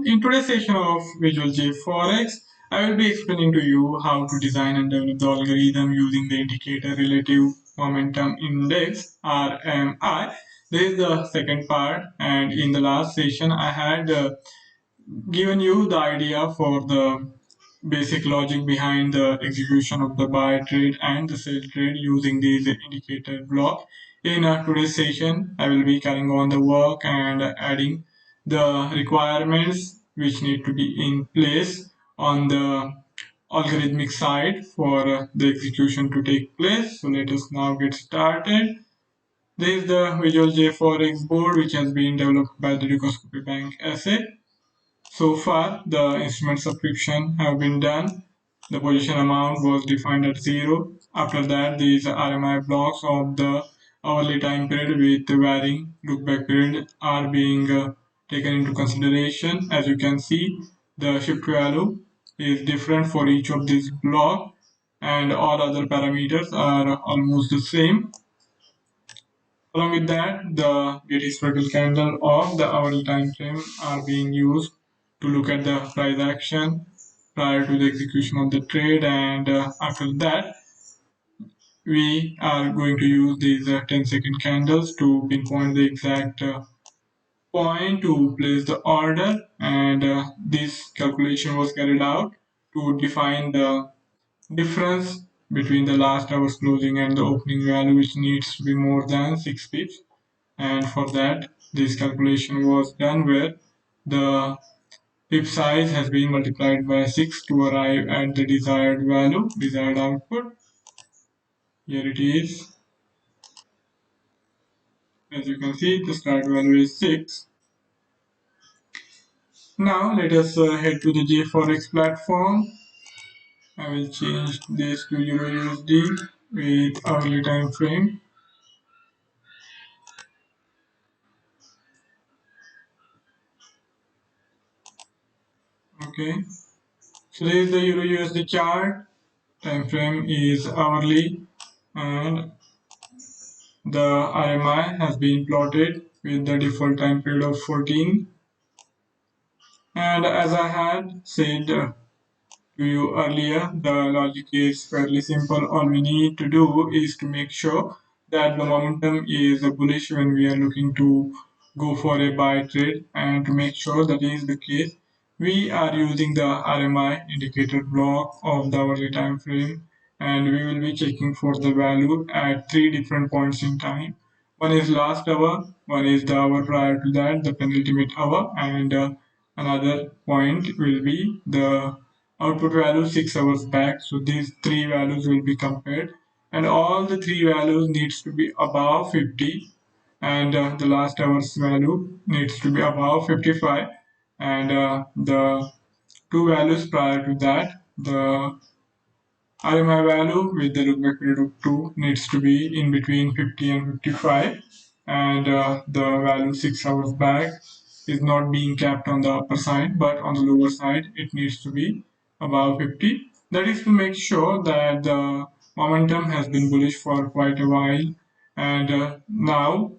In today's session of Visual JForex, I will be explaining to you how to design and develop the algorithm using the indicator relative momentum index RMI. This is the second part, and in the last session, I had given you the idea for the basic logic behind the execution of the buy trade and the sell trade using these indicator block. In today's session, I will be carrying on the work and adding the requirements which need to be in place on the algorithmic side for the execution to take place. So let us now get started. This is the Visual JForex board which has been developed by the Dukascopy Bank SA. So far, the instrument subscription have been done. The position amount was defined at 0. After that, these RMI blocks of the hourly time period with varying lookback period are being taken into consideration. As you can see, the shift value is different for each of these blocks, and all other parameters are almost the same. Along with that, the get historical candle of the hourly time frame are being used to look at the price action prior to the execution of the trade, and after that we are going to use these 10-second candles to pinpoint the exact point to place the order, and this calculation was carried out to define the difference between the last hour's closing and the opening value, which needs to be more than 6 pips. And for that, this calculation was done where the pip size has been multiplied by 6 to arrive at the desired value, desired output. Here it is. As you can see, the start value is 6. Now let us head to the JForex platform. I will change this to Euro USD with hourly time frame. Okay, so there is the Euro USD chart. Time frame is hourly, and the RMI has been plotted with the default time period of 14. And as I had said to you earlier, the logic is fairly simple. All we need to do is to make sure that the momentum is bullish when we are looking to go for a buy trade, and to make sure that is the case, we are using the RMI indicator block of the hourly time frame, and we will be checking for the value at 3 different points in time. One is last hour, one is the hour prior to that, the penultimate hour, and another point will be the output value 6 hours back. So these three values will be compared, and all the three values needs to be above 50, and the last hour's value needs to be above 55, and the two values prior to that, the RMI value with the lookback period of 2 needs to be in between 50 and 55, and the value 6 hours back is not being capped on the upper side, but on the lower side it needs to be above 50. That is to make sure that the momentum has been bullish for quite a while, and now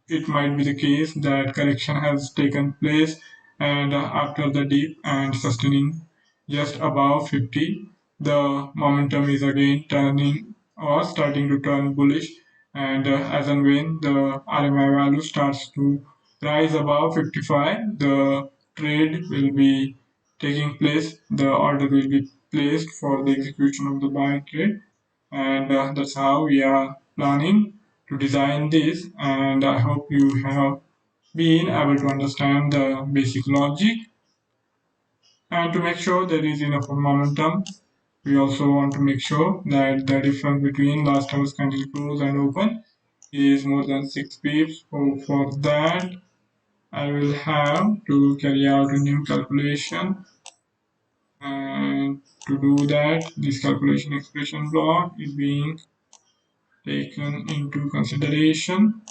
it might be the case that correction has taken place, and after the dip and sustaining just above 50, the momentum is again turning or starting to turn bullish, and as and when the RMI value starts to rise above 55, the trade will be taking place, the order will be placed for the execution of the buy trade, and that's how we are planning to design this, and I hope you have been able to understand the basic logic. And to make sure there is enough momentum, we also want to make sure that the difference between last hour's candle close and open is more than 6 pips. So for that, I will have to carry out a new calculation, and to do that, this calculation expression block is being taken into consideration.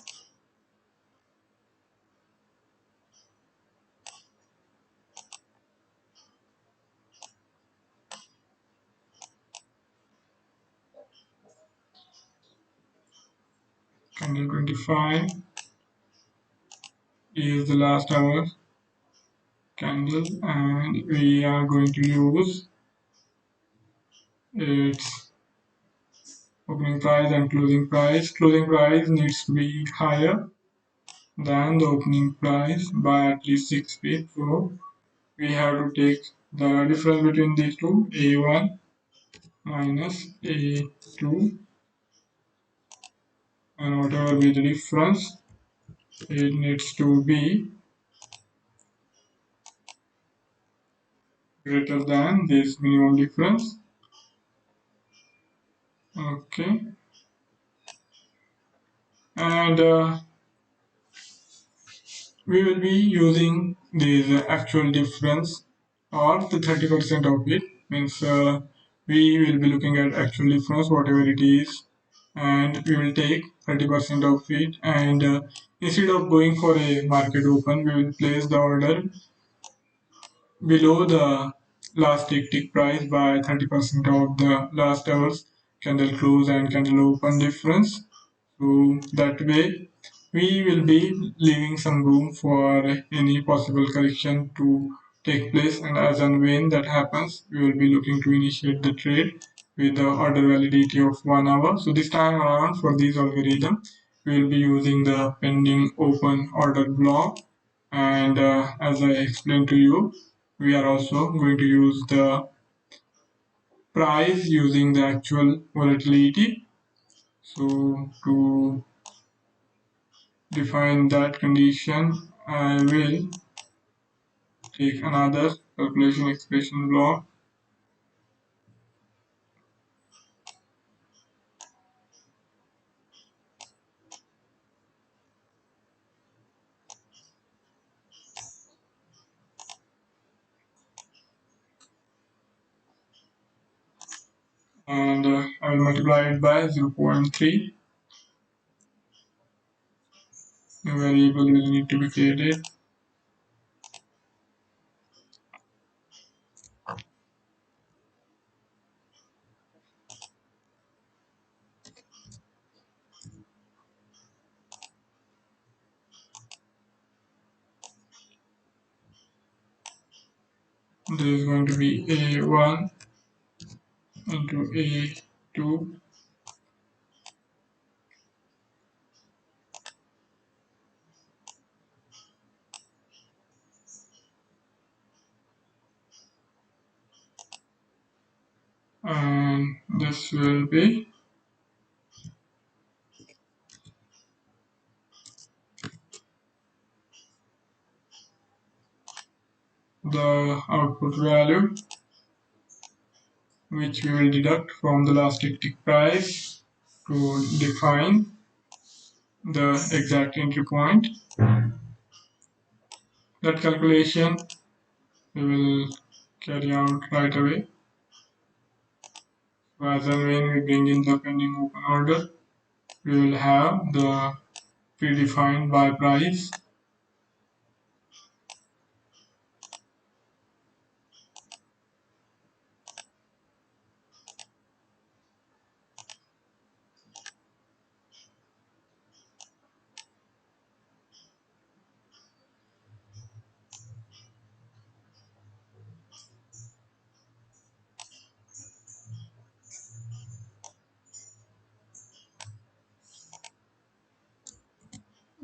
Candle 25 is the last hour candle, and we are going to use its opening price and closing price. Closing price needs to be higher than the opening price by at least 6 pips. So we have to take the difference between these two, A1 minus A2, and whatever be the difference, it needs to be greater than this minimum difference. Okay, and we will be using this actual difference or the 30% of it. Means we will be looking at actual difference whatever it is, and we will take 30% of it, and instead of going for a market open, we will place the order below the last tick price by 30% of the last hour's candle close and candle open difference. So that way we will be leaving some room for any possible correction to take place, and as and when that happens, we will be looking to initiate the trade with the order validity of 1 hour. So this time around for this algorithm, we will be using the pending open order block, and as I explained to you, we are also going to use the price using the actual volatility. So to define that condition, I will take another calculation expression block, and I will multiply it by 0.3. A variable will need to be created. There is going to be A1 into A2 and this will be the output value which we will deduct from the last tick price to define the exact entry point. That calculation we will carry out right away. So as and when we bring in the pending open order, we will have the predefined buy price.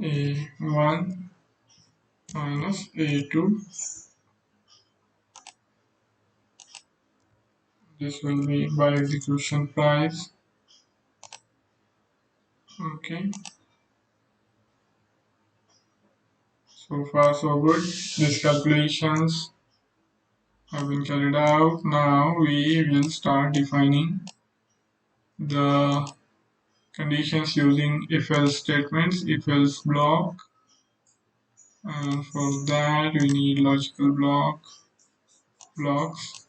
A1 minus A2. This will be by execution price. Okay, so far so good. These calculations have been carried out. Now we will start defining the conditions using if else statements, if else block, and for that we need logical blocks.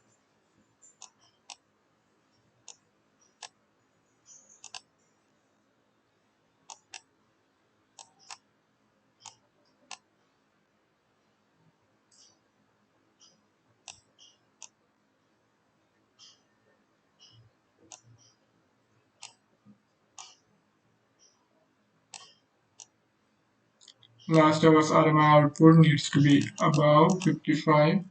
Last hour's RMI output needs to be above 55.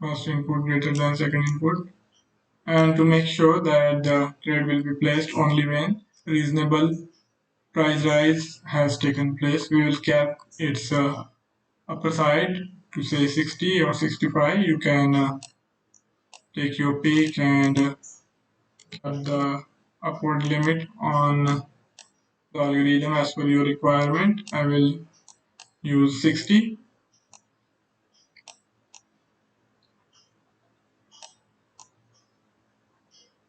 First input greater than second input. And to make sure that the trade will be placed only when reasonable price rise has taken place, we will cap its upper side to say 60 or 65. You can take your pick and cut the upward limit on the algorithm as per your requirement. I will use 60.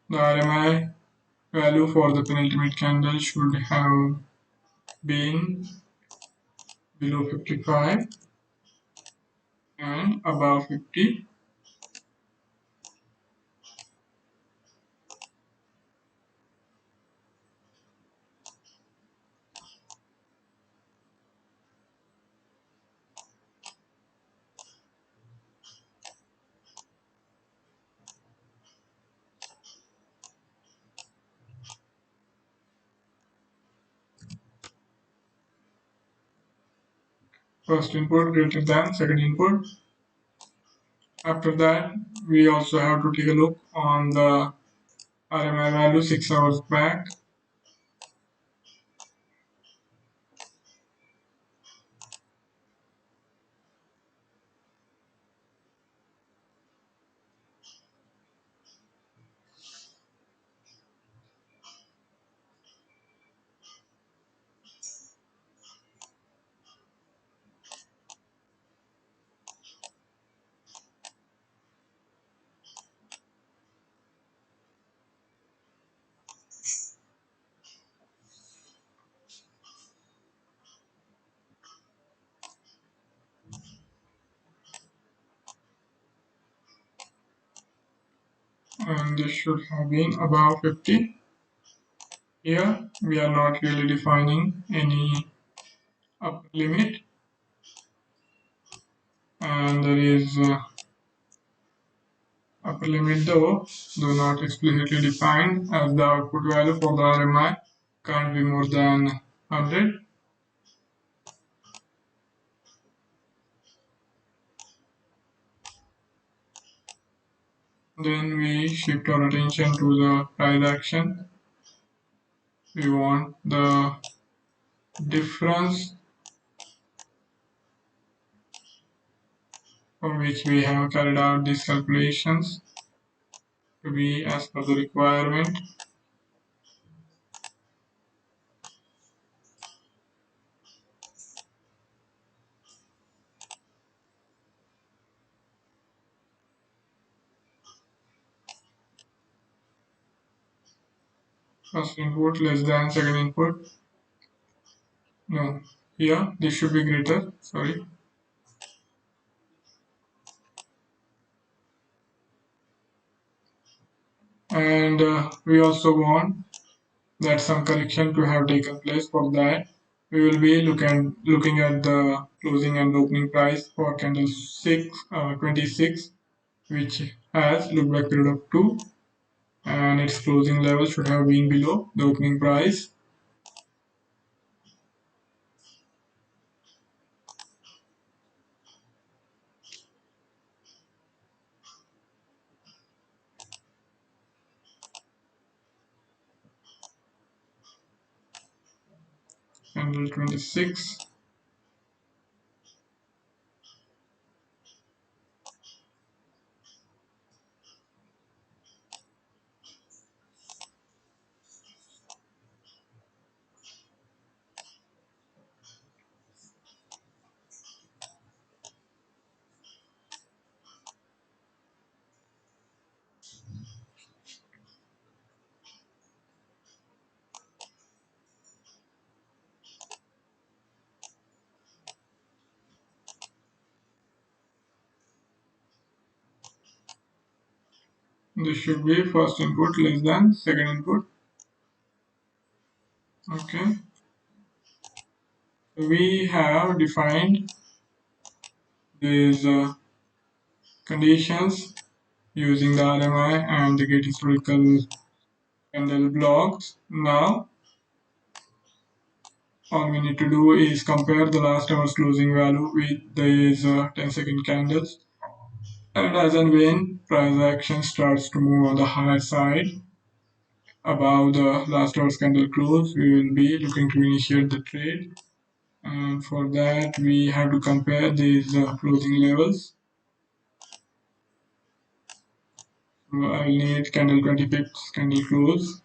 The RMI value for the penultimate candle should have been below 55 and above 50. First input greater than second input. After that, we also have to take a look on the RMI value 6 hours back. And this should have been above 50. Here we are not really defining any upper limit, and there is upper limit though not explicitly defined, as the output value for the RMI can't be more than 100. Then we shift our attention to the price action. We want the difference for which we have carried out these calculations to be as per the requirement. First input less than second input. No, here this should be greater, sorry. And we also want that some correction to have taken place. For that, we will be looking at the closing and opening price for candle 26, which has look back period of 2, and its closing level should have been below the opening price. Candle 26. This should be first input less than second input. Okay. We have defined these conditions using the RMI and the get historical candle blocks. Now all we need to do is compare the last hour's closing value with these 10-second candles, and as and when price action starts to move on the higher side above the last hour's candle close, we will be looking to initiate the trade. And for that we have to compare these closing levels. So I will need candle 20 pips candle close,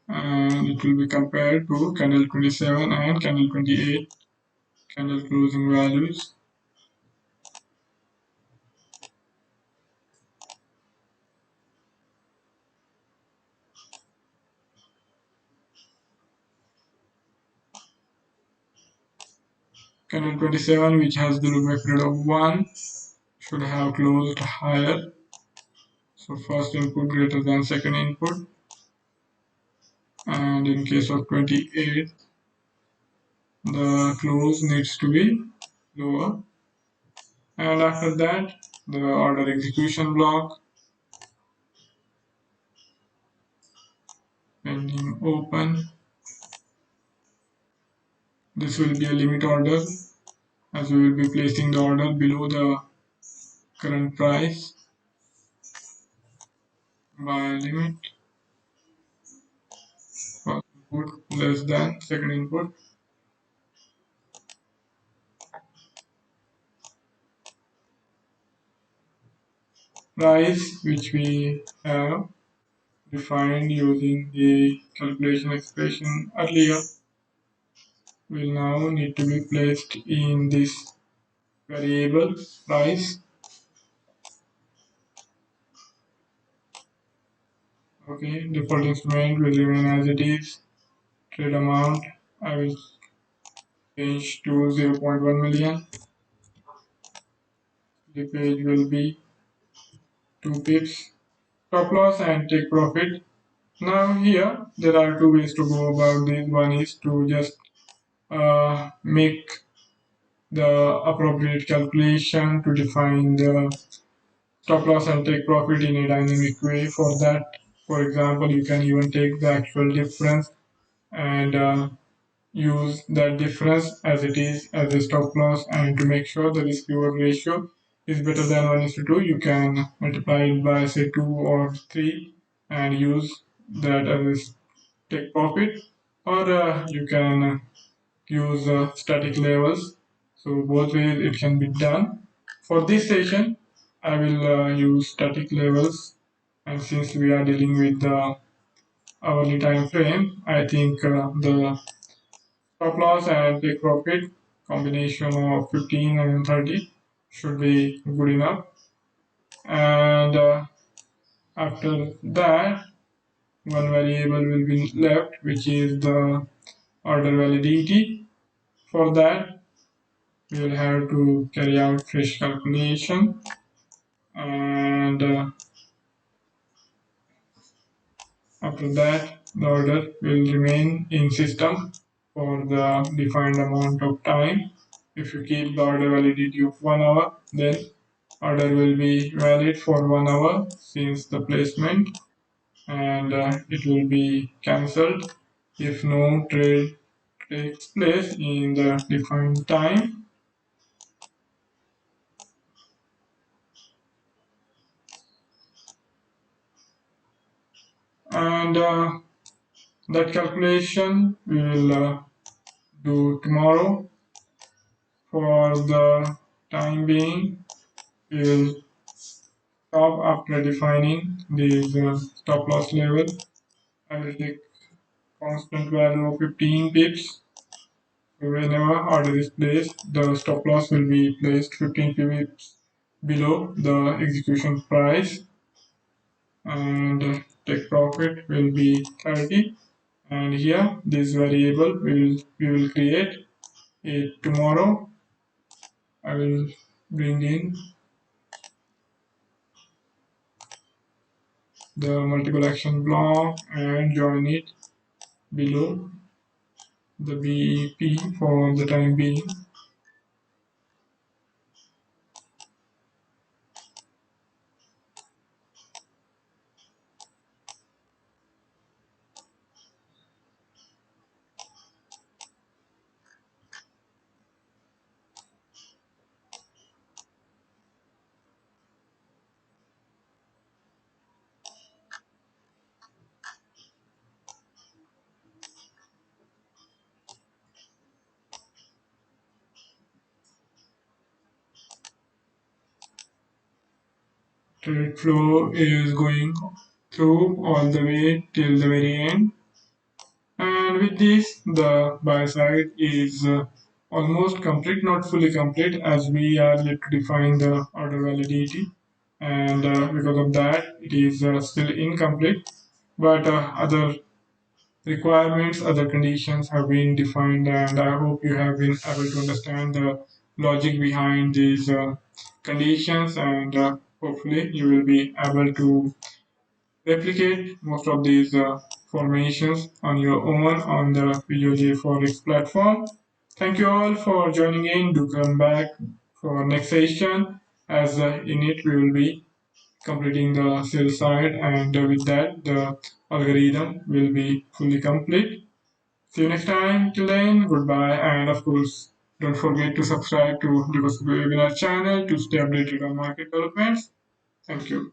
and it will be compared to candle 27 and candle 28 candle closing values. Candle 27, which has the look-back period of 1, should have closed higher. So first input greater than second input, and in case of 28, the close needs to be lower. And after that, the order execution block, pending open. This will be a limit order, as we will be placing the order below the current price by limit. First input less than second input. Price which we have defined using the calculation expression earlier will now need to be placed in this variable price. Okay, default instrument will remain as it is. Trade amount I will change to 0.1 million. The page will be 2 pips. Stop loss and take profit. Now here there are two ways to go about this. One is to just make the appropriate calculation to define the stop loss and take profit in a dynamic way. For that, for example, you can even take the actual difference and use that difference as it is as a stop loss, and to make sure the risk reward ratio is better than 1:2, you can multiply it by say 2 or 3 and use that as a take profit, or you can use static levels. So both ways it can be done. For this session I will use static levels, and since we are dealing with the hourly time frame, I think the stop loss and take profit combination of 15 and 30 should be good enough. And after that, one variable will be left, which is the order validity. For that, we will have to carry out fresh calculation, and after that the order will remain in system for the defined amount of time. If you keep the order validity of 1 hour, then order will be valid for 1 hour since the placement, and it will be cancelled if no trade takes place in the defined time. And that calculation we will do tomorrow. For the time being, we will stop after defining this stop loss level. I will take constant value of 15 pips. So whenever order is placed, the stop loss will be placed 15 pips below the execution price, and take profit will be 30. And here this variable we will create it tomorrow. I will bring in the multiple action block and join it below the BEP for the time being. Trade flow is going through all the way till the very end. And with this, the buy side is almost complete, not fully complete, as we are yet to define the order validity. And because of that, it is still incomplete. But other requirements, other conditions have been defined, and I hope you have been able to understand the logic behind these conditions, and hopefully you will be able to replicate most of these formations on your own on the Visual JForex platform. Thank you all for joining in. Do come back for next session, as in it we will be completing the sell side, and with that the algorithm will be fully complete. See you next time. Till then, goodbye, and of course, don't forget to subscribe to Dukascopy webinar channel to stay updated on market developments. Thank you.